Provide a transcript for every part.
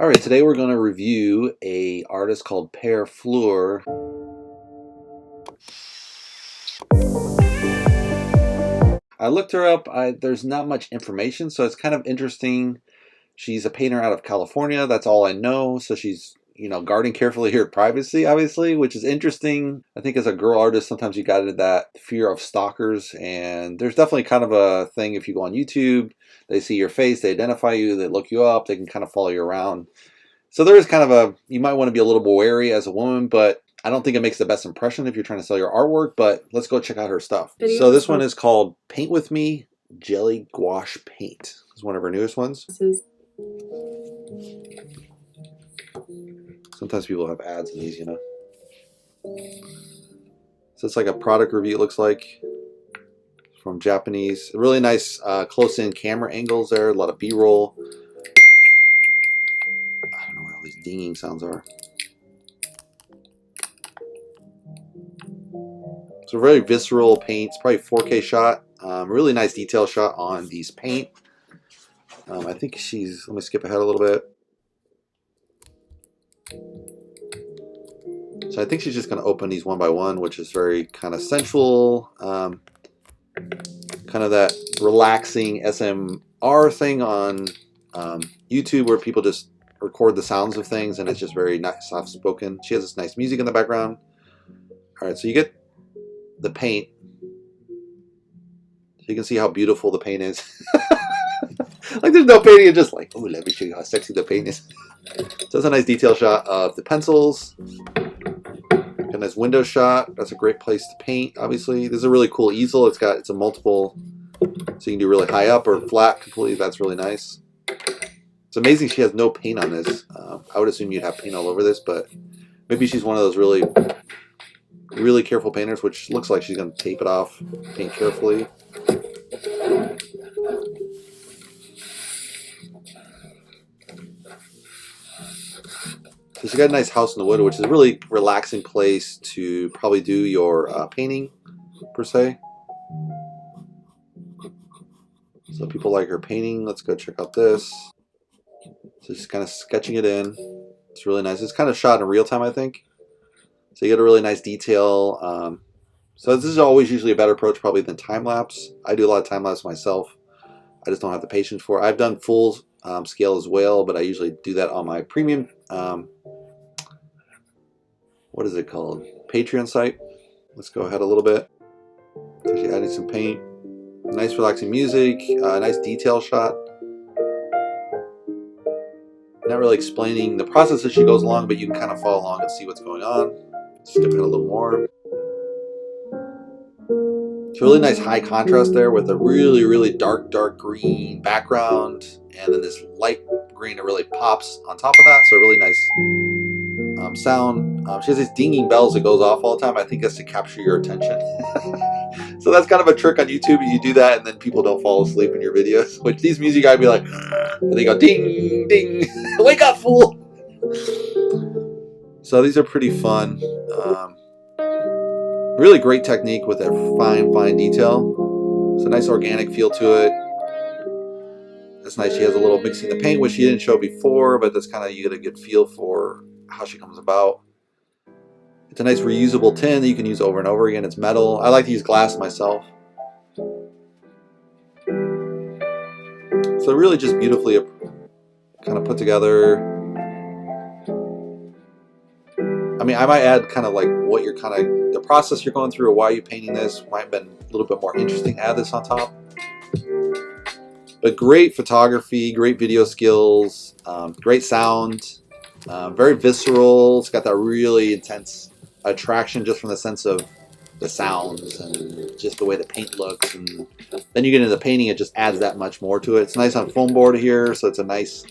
All right, today we're going to review a artist called Pearfleur. I looked her up. There's not much information, so it's kind of interesting. She's a painter out of California. That's all I know. So she's, guarding carefully her privacy, obviously, which is interesting. I think as a girl artist, sometimes you got into that fear of stalkers, and there's definitely kind of a thing if you go on YouTube, they see your face, they identify you, they look you up, they can kind of follow you around. So there is kind of you might want to be a little bit wary as a woman, but I don't think it makes the best impression if you're trying to sell your artwork, but let's go check out her stuff. So this one is called Paint With Me Jelly Gouache Paint. It's one of her newest ones. Sometimes people have ads in these, So it's like a product review, it looks like, from Japanese. Really nice close-in camera angles there, a lot of B-roll. I don't know what all these dinging sounds are. So very visceral paint. It's probably 4K shot. Really nice detail shot on these paint. I think she's, let me skip ahead a little bit. So I think she's just going to open these one by one, which is very kind of sensual. Kind of that relaxing SMR thing on YouTube where people just record the sounds of things and it's just very nice, soft spoken. She has this nice music in the background. All right, so you get the paint. So you can see how beautiful the paint is. Like there's no painting, it's just like, oh, let me show you how sexy the paint is. So that's a nice detail shot of the pencils. Got a nice window shot. That's a great place to paint, obviously. This is a really cool easel. It's a multiple, so you can do really high up or flat completely. That's really nice. It's amazing she has no paint on this. I would assume you'd have paint all over this, but maybe she's one of those really careful painters, which looks like she's going to tape it off, paint carefully. So she got a nice house in the wood, which is a really relaxing place to probably do your painting, per se. So people like her painting. Let's go check out this. So she's kind of sketching it in. It's really nice. It's kind of shot in real time, I think. So you get a really nice detail. So this is always usually a better approach probably than time-lapse. I do a lot of time-lapse myself. I just don't have the patience for it. I've done full scale as well, but I usually do that on my premium, what is it called? Patreon site. Let's go ahead a little bit. Actually adding some paint. Nice relaxing music, nice detail shot. Not really explaining the process as she goes along, but you can kind of follow along and see what's going on. Skip ahead a little more. It's really nice high contrast there with a really dark green background, and then this light green that really pops on top of that. So really nice sound. She has these dinging bells that goes off all the time. I think that's to capture your attention. So that's kind of a trick on YouTube. You do that and then people don't fall asleep in your videos, which these music guys be like, and they go ding ding, wake up fool. So these are pretty fun. Really great technique with that fine detail. It's a nice organic feel to it. That's nice. She has a little mixing the paint, which she didn't show before, but that's kind of, you get a good feel for how she comes about. It's a nice reusable tin that you can use over and over again. It's metal. I like to use glass myself. So really just beautifully kind of put together. I mean, I might add kind of like what you're the process you're going through or why you're painting this might have been a little bit more interesting. Add this on top. But great photography, great video skills, great sound, very visceral. It's got that really intense attraction just from the sense of the sounds and just the way the paint looks. And then you get into the painting, it just adds that much more to it. It's nice on foam board here, so it's a nice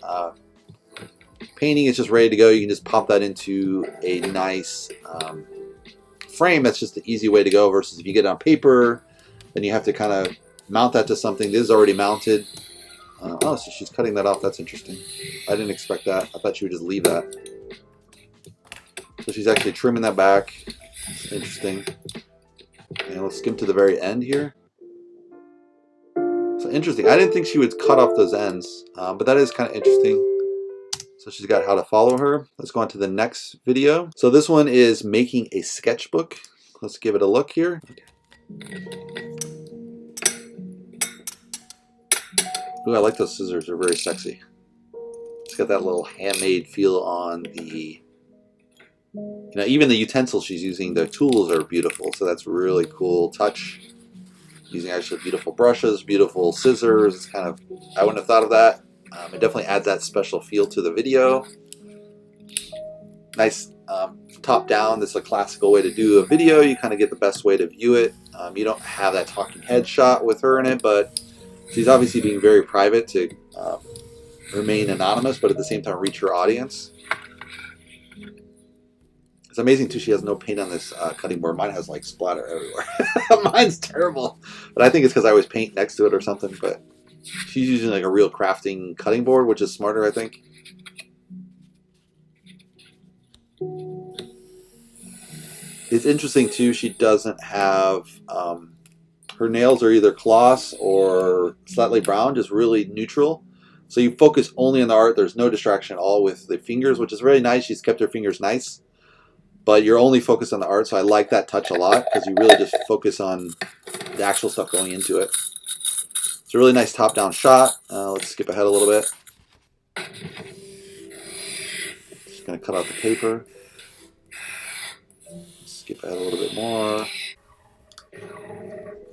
painting. It's just ready to go. You can just pop that into a nice frame. That's just the easy way to go versus if you get it on paper, then you have to kind of mount that to something. This is already mounted. Oh, so she's cutting that off. That's interesting. I didn't expect that. I thought she would just leave that. So she's actually trimming that back. Interesting. And let's skim to the very end here. So interesting. I didn't think she would cut off those ends, but that is kind of interesting. So she's got how to follow her. Let's go on to the next video. So this one is making a sketchbook. Let's give it a look here. Ooh, I like those scissors. They're very sexy. It's got that little handmade feel on the, you know, even the utensils she's using, the tools are beautiful. So that's really cool touch. Using actually beautiful brushes, beautiful scissors. It's kind of, I wouldn't have thought of that. It definitely adds that special feel to the video. Nice top down. This is a classical way to do a video. You kind of get the best way to view it. You don't have that talking head shot with her in it, but she's obviously being very private to remain anonymous, but at the same time reach her audience. It's amazing too, she has no paint on this cutting board. Mine has like splatter everywhere. Mine's terrible, but I think it's because I always paint next to it or something. But she's using like a real crafting cutting board, which is smarter, I think. It's interesting too, she doesn't have, her nails are either gloss or slightly brown, just really neutral. So you focus only on the art. There's no distraction at all with the fingers, which is really nice. She's kept her fingers nice, but you're only focused on the art. So I like that touch a lot because you really just focus on the actual stuff going into it. It's a really nice top-down shot. Let's skip ahead a little bit. Just gonna cut out the paper. Skip ahead a little bit more.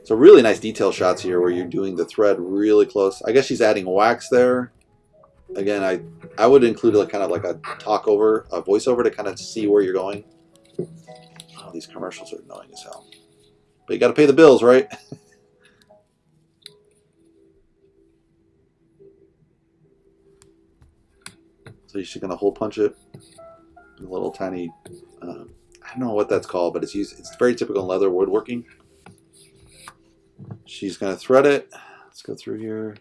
So really nice detail shots here where you're doing the thread really close. I guess she's adding wax there. Again, I would include like kind of like a voiceover to kind of see where you're going. Oh, these commercials are annoying as hell. But you got to pay the bills, right? So you're just gonna hole punch it. A little tiny, I don't know what that's called, but it's used. It's very typical in leather woodworking. She's going to thread it. Let's go through here.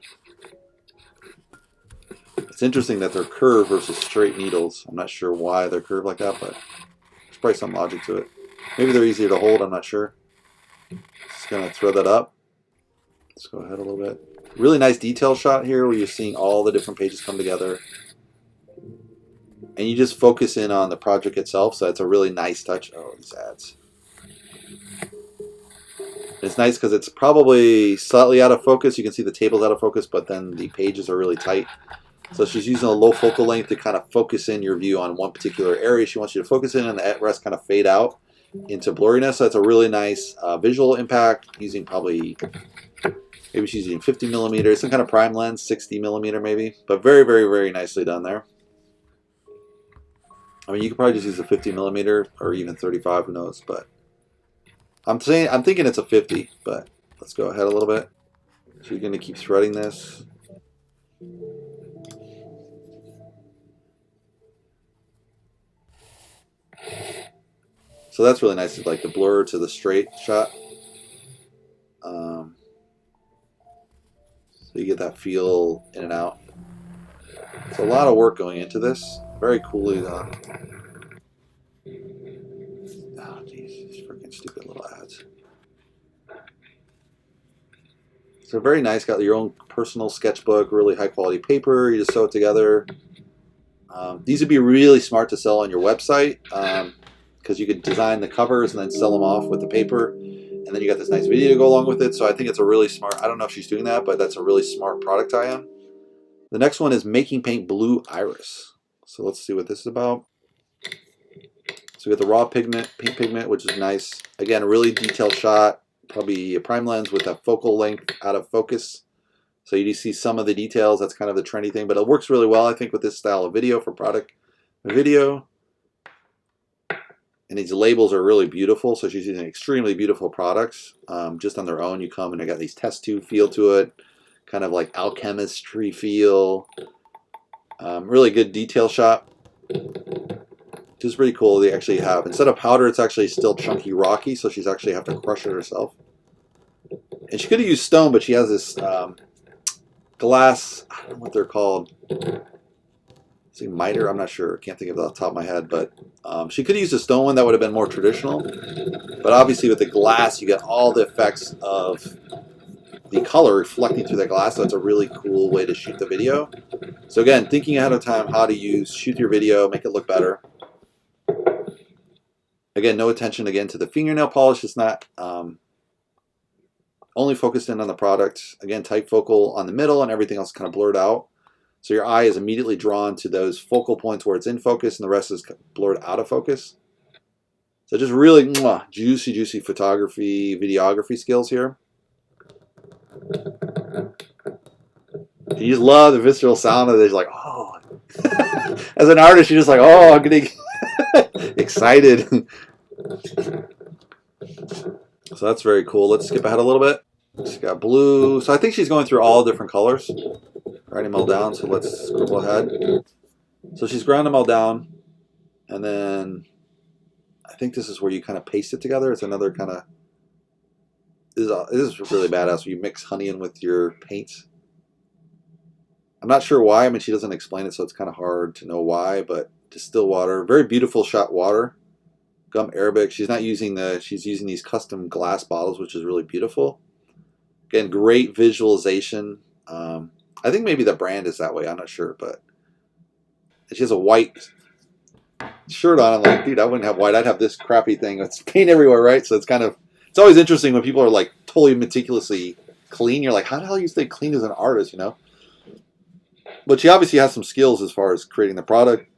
It's interesting that they're curved versus straight needles. I'm not sure why they're curved like that, but there's probably some logic to it. Maybe they're easier to hold, I'm not sure. Just going to thread that up. Let's go ahead a little bit. Really nice detail shot here where you're seeing all the different pages come together. And you just focus in on the project itself, so it's a really nice touch. Oh, these ads. It's nice because it's probably slightly out of focus. You can see the table's out of focus, but then the pages are really tight. So she's using a low focal length to kind of focus in your view on one particular area she wants you to focus in, and the rest kind of fade out into blurriness. So it's a really nice visual impact using probably, maybe she's using 50 millimeters, some kind of prime lens, 60 millimeter maybe, but very, very, very nicely done there. I mean, you could probably just use a 50 millimeter or even 35, who knows, but I'm thinking it's a 50, but let's go ahead a little bit. So you're going to keep threading this. So that's really nice. It's like the blur to the straight shot. So you get that feel in and out. It's a lot of work going into this. Very coolly done. Oh, jeez, these freaking stupid little ads. So very nice. Got your own personal sketchbook, really high quality paper. You just sew it together. These would be really smart to sell on your website because you could design the covers and then sell them off with the paper. And then you got this nice video to go along with it. So I think it's a really smart, I don't know if she's doing that, but that's a really smart product tie-in. The next one is Making Paint Blue Iris. So let's see what this is about. So we got the raw paint pigment, which is nice. Again, a really detailed shot, probably a prime lens with a focal length out of focus. So you see some of the details. That's kind of the trendy thing, but it works really well, I think, with this style of video for product video. And these labels are really beautiful. So she's using extremely beautiful products. Just on their own, you come and they got these test tube feel to it, kind of like alchemistry feel. Really good detail shot. Just pretty cool. They actually have, instead of powder, it's actually still chunky rocky, so she's actually have to crush it herself. And she could have used stone, but she has this glass, I don't know what they're called. Is it miter? I'm not sure. Can't think of it off the top of my head, but she could have used a stone one that would have been more traditional. But obviously with the glass, you get all the effects of the color reflecting through the glass, so it's a really cool way to shoot the video. So again, thinking ahead of time how to shoot your video, make it look better. Again, no attention again to the fingernail polish. It's not only focused in on the product. Again, tight focal on the middle and everything else kind of blurred out. So your eye is immediately drawn to those focal points where it's in focus and the rest is blurred out of focus. So just really juicy, juicy photography, videography skills here. You just love the visceral sound of it. It's like, oh. As an artist, you're just like, oh, I'm getting excited. So that's very cool. Let's skip ahead a little bit. She's got blue. So I think she's going through all different colors. Writing them all down, so let's scribble ahead. So she's ground them all down. And then I think this is where you kind of paste it together. It's another kind of... This is really badass. You mix honey in with your paints. I'm not sure why. I mean, she doesn't explain it, so it's kind of hard to know why. But distilled water, very beautiful shot water. Gum Arabic. She's not using she's using these custom glass bottles, which is really beautiful. Again, great visualization. I think maybe the brand is that way. I'm not sure, but she has a white shirt on. I'm like, dude, I wouldn't have white. I'd have this crappy thing. It's paint everywhere, right? So it's kind of, it's always interesting when people are like totally meticulously clean. You're like, how the hell do you stay clean as an artist, you know? But she obviously has some skills as far as creating the product.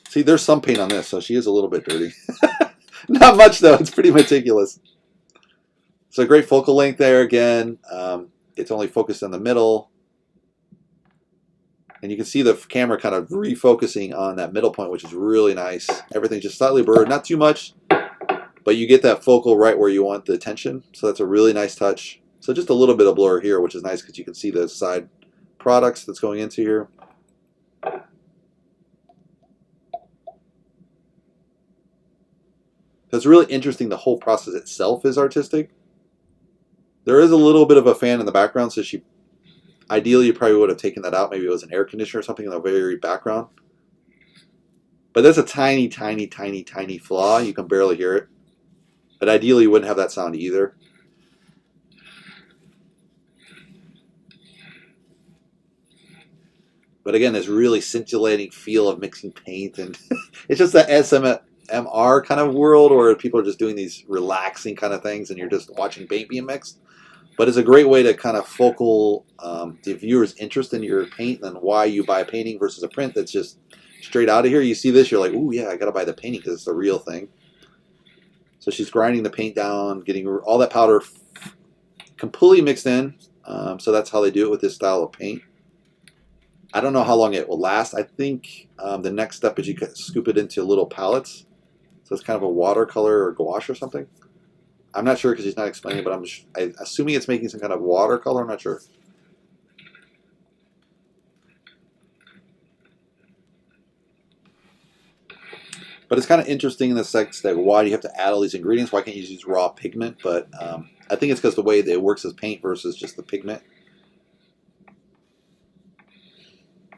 See, there's some paint on this, so she is a little bit dirty. Not much, though. It's pretty meticulous. So great focal length there again. It's only focused in the middle. And you can see the camera kind of refocusing on that middle point, which is really nice. Everything's just slightly blurred, not too much, but you get that focal right where you want the attention. So that's a really nice touch. So just a little bit of blur here, which is nice because you can see the side products that's going into here. So it's really interesting. The whole process itself is artistic. There is a little bit of a fan in the background, so ideally you probably would have taken that out. Maybe it was an air conditioner or something in the very background. But that's a tiny, tiny, tiny, tiny flaw. You can barely hear it. But ideally you wouldn't have that sound either. But again, this really scintillating feel of mixing paint, and it's just that SMR kind of world where people are just doing these relaxing kind of things and you're just watching paint being mixed. But it's a great way to kind of focal the viewer's interest in your paint and why you buy a painting versus a print that's just straight out of here. You see this, you're like, ooh, yeah, I got to buy the painting because it's the real thing. So she's grinding the paint down, getting all that powder completely mixed in. So that's how they do it with this style of paint. I don't know how long it will last. I think the next step is you can scoop it into little palettes. So it's kind of a watercolor or gouache or something. I'm not sure because he's not explaining, but I'm assuming it's making some kind of watercolor. I'm not sure. But it's kind of interesting in the sense that why do you have to add all these ingredients? Why can't you use raw pigment? But I think it's because the way that it works as paint versus just the pigment.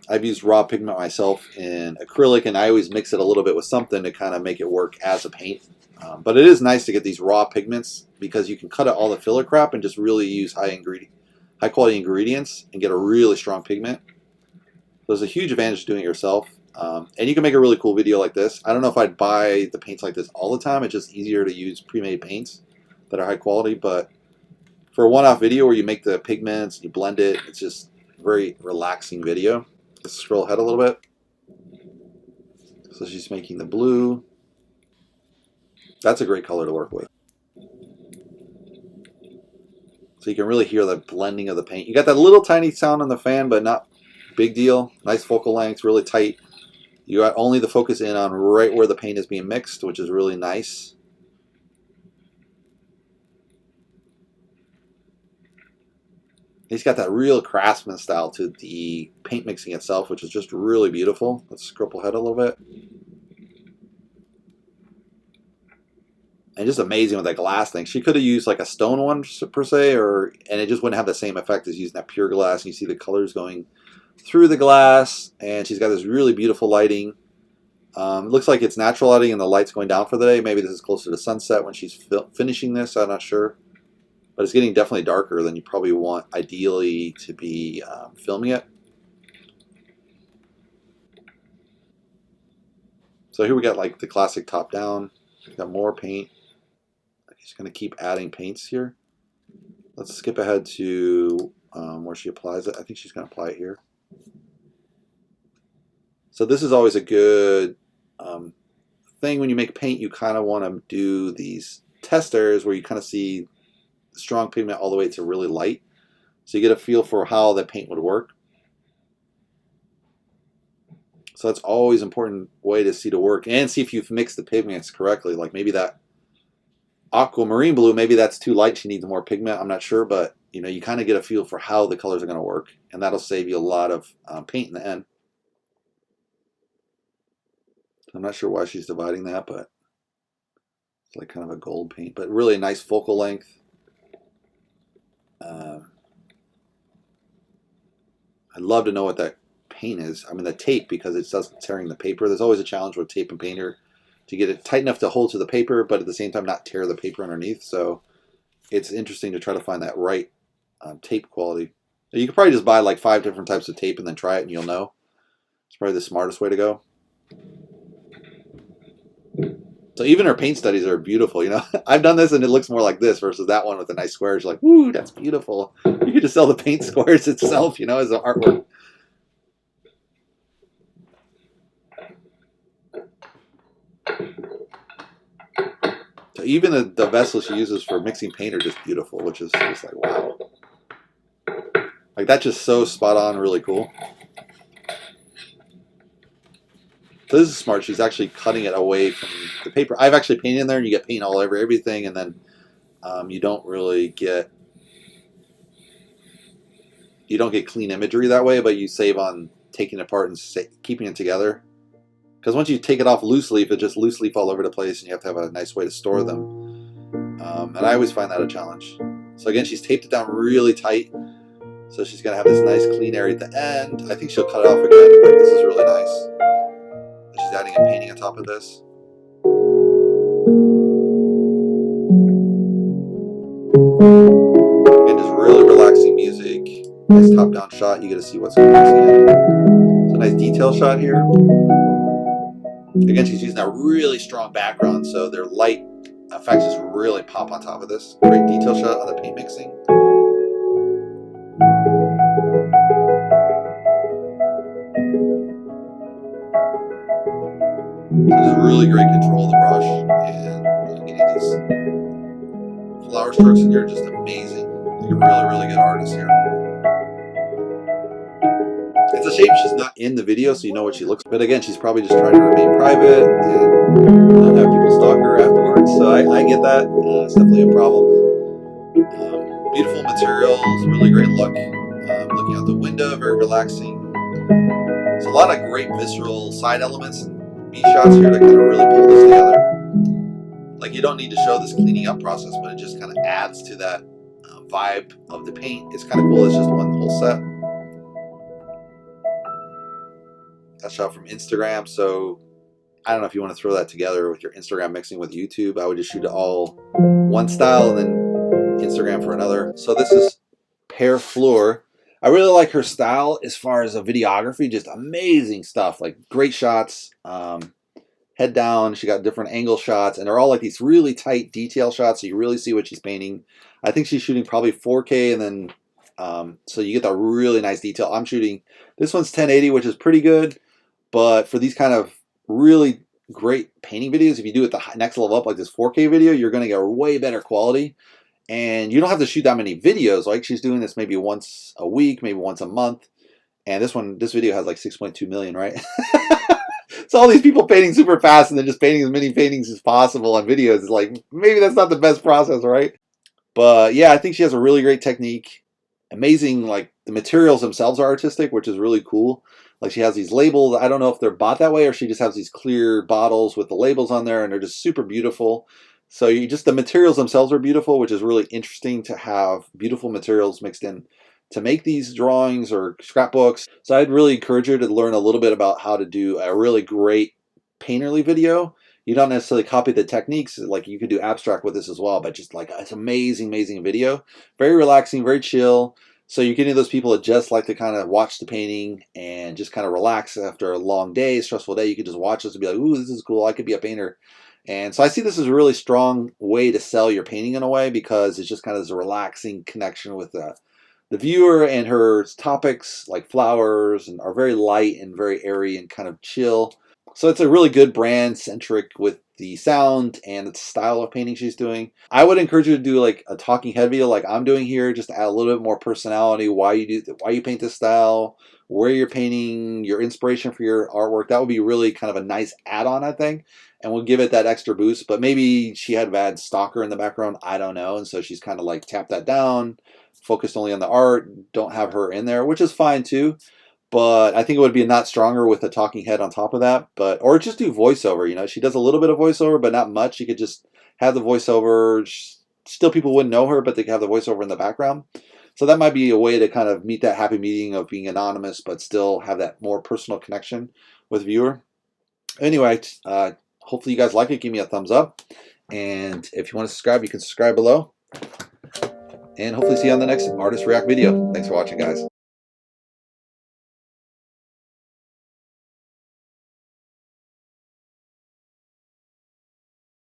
I've used raw pigment myself in acrylic, and I always mix it a little bit with something to kind of make it work as a paint. But it is nice to get these raw pigments because you can cut out all the filler crap and just really use high quality ingredients and get a really strong pigment. So there's a huge advantage to doing it yourself. And you can make a really cool video like this. I don't know if I'd buy the paints like this all the time. It's just easier to use pre-made paints that are high quality. But for a one-off video where you make the pigments, you blend it, it's just a very relaxing video. Let's scroll ahead a little bit. So she's making the blue. That's a great color to work with. So you can really hear the blending of the paint. You got that little tiny sound on the fan, but not big deal. Nice focal length, really tight. You got only the focus in on right where the paint is being mixed, which is really nice. He's got that real craftsman style to the paint mixing itself, which is just really beautiful. Let's scroll ahead a little bit. And just amazing with that glass thing. She could have used like a stone one per se, and it just wouldn't have the same effect as using that pure glass. And you see the colors going through the glass, and she's got this really beautiful lighting. It looks like it's natural lighting and the light's going down for the day. Maybe this is closer to sunset when she's finishing this. I'm not sure. but it's getting definitely darker than you probably want ideally to be filming it. So here we got like the classic top down. We got more paint. She's going to keep adding paints here. Let's skip ahead to where she applies it. I think she's going to apply it here. So this is always a good thing when you make paint. You kind of want to do these testers where you kind of see strong pigment all the way to really light. So you get a feel for how the paint would work. So that's always an important way to see to work and see if you've mixed the pigments correctly. Like maybe that aquamarine blue, maybe that's too light. She needs more pigment. I'm not sure, but you know, you kind of get a feel for how the colors are going to work, and that'll save you a lot of paint in the end. I'm not sure why she's dividing that, but it's like kind of a gold paint, but really a nice focal length. I'd love to know what that paint is. I mean, the tape, because it does tearing the paper. There's always a challenge with tape and painter to get it tight enough to hold to the paper, but at the same time not tear the paper underneath. So it's interesting to try to find that right tape quality. You could probably just buy like 5 different types of tape and then try it and you'll know. It's probably the smartest way to go. So even her paint studies are beautiful, you know. I've done this and it looks more like this versus that one with the nice squares. You're like, ooh, that's beautiful. You could just sell the paint squares itself, you know, as an artwork. So even the vessels she uses for mixing paint are just beautiful, which is just like, wow. Like that's just so spot on, really cool. So this is smart. She's actually cutting it away from the paper. I've actually painted in there, and you get paint all over everything, and then you don't get clean imagery that way, but you save on taking it apart and keeping it together. Because once you take it off loose leaf, it just loose leaf all over the place, and you have to have a nice way to store them. And I always find that a challenge. So again, she's taped it down really tight, so she's gonna have this nice clean area at the end. I think she'll cut it off again, but this is really nice. She's adding a painting on top of this. Again, just really relaxing music. Nice top-down shot. You get to see what's going on. It's a nice detail shot here. Again, she's using that really strong background, so their light effects just really pop on top of this. Great detail shot on the paint mixing. So just really great control of the brush, and getting these flower strokes in here just amazing. Like a really, really good artist here. It's a shame she's not in the video so you know what she looks like. But again, she's probably just trying to remain private and not have people stalk her afterwards. So I get that. It's definitely a problem. Beautiful materials, really great look. Looking out the window, very relaxing. There's a lot of great visceral side elements and B shots here to kind of really pull this together. Like you don't need to show this cleaning up process, but it just kind of adds to that vibe of the paint. It's kind of cool. It's just one whole set. That shot from Instagram, so I don't know if you want to throw that together with your Instagram mixing with YouTube. I would just shoot it all one style and then Instagram for another. So this is Pearfleur. I really like her style as far as a videography, just amazing stuff, like great shots, head down. She got different angle shots, and they're all like these really tight detail shots, so you really see what she's painting. I think she's shooting probably 4K, and then so you get that really nice detail. I'm shooting, this one's 1080, which is pretty good. But for these kind of really great painting videos, if you do it the next level up, like this 4K video, you're going to get a way better quality. And you don't have to shoot that many videos. Like she's doing this maybe once a week, maybe once a month. And this video has like 6.2 million, right? So all these people painting super fast and then just painting as many paintings as possible on videos is like, maybe that's not the best process, right? But yeah, I think she has a really great technique. Amazing, like the materials themselves are artistic, which is really cool. Like she has these labels. I don't know if they're bought that way or she just has these clear bottles with the labels on there, and they're just super beautiful. So the materials themselves are beautiful, which is really interesting to have beautiful materials mixed in to make these drawings or scrapbooks. So I'd really encourage you to learn a little bit about how to do a really great painterly video, You don't necessarily copy the techniques. Like you could do abstract with this as well, but just like it's amazing, amazing video. Very relaxing, very chill. So you're getting those people that just like to kind of watch the painting and just kind of relax after a long day, stressful day. You could just watch this and be like, ooh, this is cool. I could be a painter. And so I see this as a really strong way to sell your painting in a way, because it's just kind of this relaxing connection with the viewer, and her topics like flowers and are very light and very airy and kind of chill. So it's a really good brand centric with the sound and the style of painting she's doing. I would encourage you to do like a talking head video like I'm doing here, just to add a little bit more personality, why you paint this style, where you're painting, your inspiration for your artwork. That would be really kind of a nice add-on, I think, and will give it that extra boost. But maybe she had a bad stalker in the background, I don't know, and so she's kind of like tapped that down, focused only on the art, don't have her in there, which is fine too. But I think it would be a lot stronger with a talking head on top of that. But or just do voiceover. You know, she does a little bit of voiceover, but not much. You could just have the voiceover. Still, people wouldn't know her, but they could have the voiceover in the background. So that might be a way to kind of meet that happy medium of being anonymous, but still have that more personal connection with viewer. Anyway, hopefully you guys like it. Give me a thumbs up. And if you want to subscribe, you can subscribe below. And hopefully see you on the next Artist React video. Thanks for watching, guys.